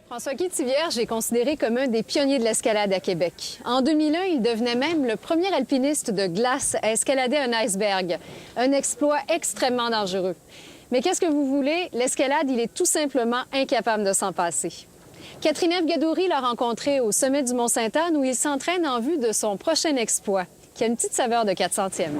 François-Guy Thivierge est considéré comme un des pionniers de l'escalade à Québec. En 2001, il devenait même le premier alpiniste de glace à escalader un iceberg. Un exploit extrêmement dangereux. Mais qu'est-ce que vous voulez? L'escalade, il est tout simplement incapable de s'en passer. Catherine Ève Gadouri l'a rencontré au sommet du Mont-Sainte-Anne où il s'entraîne en vue de son prochain exploit, qui a une petite saveur de 400e.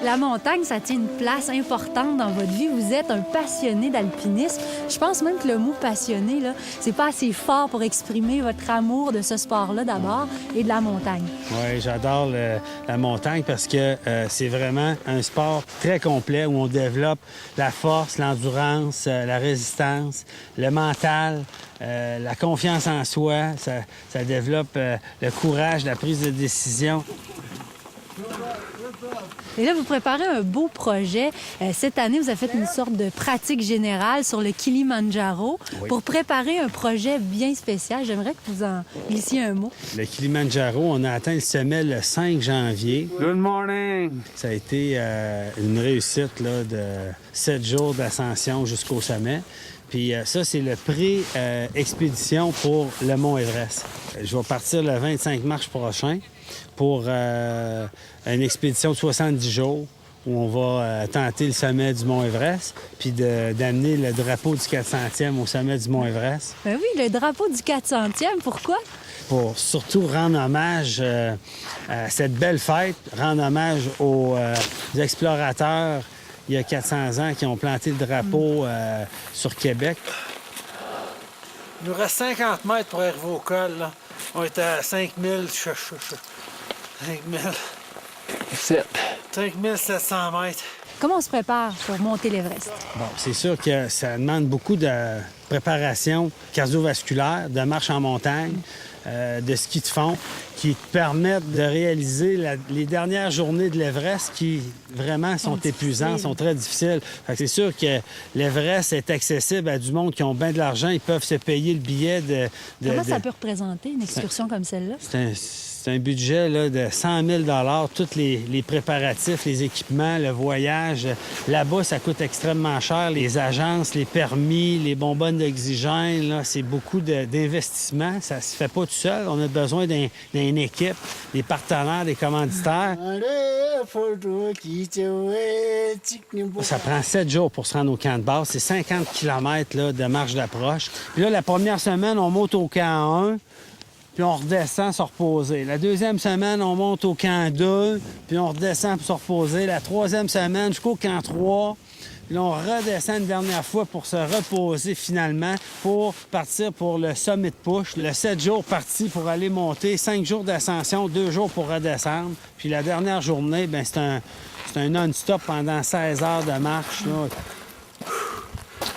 La montagne, ça tient une place importante dans votre vie. Vous êtes un passionné d'alpinisme. Je pense même que le mot passionné, là, c'est pas assez fort pour exprimer votre amour de ce sport-là d'abord et de la montagne. Oui, j'adore la montagne parce que c'est vraiment un sport très complet où on développe la force, l'endurance, la résistance, le mental, la confiance en soi. Ça développe le courage, la prise de décision. Et là, vous préparez un beau projet. Cette année, vous avez fait une sorte de pratique générale sur le Kilimandjaro pour préparer un projet bien spécial. J'aimerais que vous en glissiez un mot. Le Kilimandjaro, on a atteint le sommet le 5 janvier. Good morning! Ça a été une réussite là, de 7 jours d'ascension jusqu'au sommet. Puis ça, c'est le pré-expédition pour le Mont Everest. Je vais partir le 25 mars prochain pour une expédition de 70 jours où on va tenter le sommet du Mont Everest, puis d'amener le drapeau du 400e au sommet du Mont Everest. Ben oui, le drapeau du 400e, pourquoi? Pour surtout rendre hommage à cette belle fête, rendre hommage aux explorateurs il y a 400 ans qui ont planté le drapeau sur Québec. Il nous reste 50 mètres pour arriver au col. Là. On est à 5000. 5700 mètres. Comment on se prépare pour monter l'Everest? Bon, c'est sûr que ça demande beaucoup de préparation cardiovasculaire, de marche en montagne, de ski de fond, qui te permettent de réaliser les dernières journées de l'Everest qui vraiment sont épuisantes, sont très difficiles. Fait que c'est sûr que l'Everest est accessible à du monde qui ont bien de l'argent. Ils peuvent se payer le billet de... Comment ça peut représenter une excursion comme celle-là? C'est un budget là, de 100 000 $, tous les préparatifs, les équipements, le voyage. Là-bas, ça coûte extrêmement cher. Les agences, les permis, les bonbonnes d'oxygène, là, c'est beaucoup d'investissement. Ça se fait pas tout seul. On a besoin d'une équipe, des partenaires, des commanditaires. Ça prend 7 jours pour se rendre au camp de base. C'est 50 km là, de marche d'approche. Puis là, la première semaine, on monte au camp 1. Puis on redescend se reposer. La deuxième semaine, on monte au camp 2, puis on redescend pour se reposer. La troisième semaine, jusqu'au camp 3. Puis là, on redescend une dernière fois pour se reposer finalement, pour partir pour le Summit Push. Le 7 jours parti pour aller monter, 5 jours d'ascension, 2 jours pour redescendre. Puis la dernière journée, bien, c'est un non-stop pendant 16 heures de marche, là.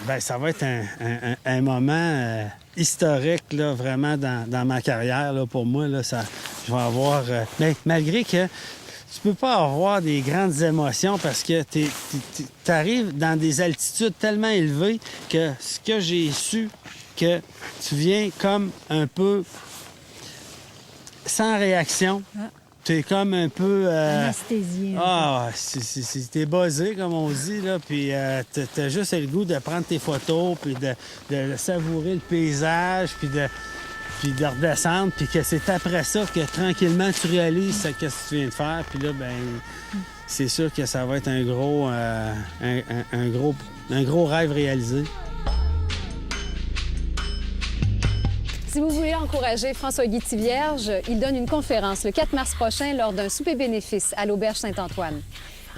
Bien, ça va être un moment historique, là, vraiment, dans ma carrière. Là, pour moi, là, je vais avoir... Mais malgré que tu peux pas avoir des grandes émotions parce que tu arrives dans des altitudes tellement élevées que ce que j'ai su, que tu viens comme un peu sans réaction. T'es comme un peu... Anesthésié. Ah, t'es buzzé, comme on dit, là, puis t'as juste le goût de prendre tes photos, puis de savourer le paysage, puis de redescendre, puis que c'est après ça que, tranquillement, tu réalises ce que tu viens de faire, puis là, ben c'est sûr que ça va être un gros rêve réalisé. Si vous voulez encourager François-Guy Thivierge, il donne une conférence le 4 mars prochain lors d'un souper bénéfice à l'Auberge Saint-Antoine.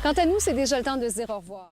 Quant à nous, c'est déjà le temps de se dire au revoir.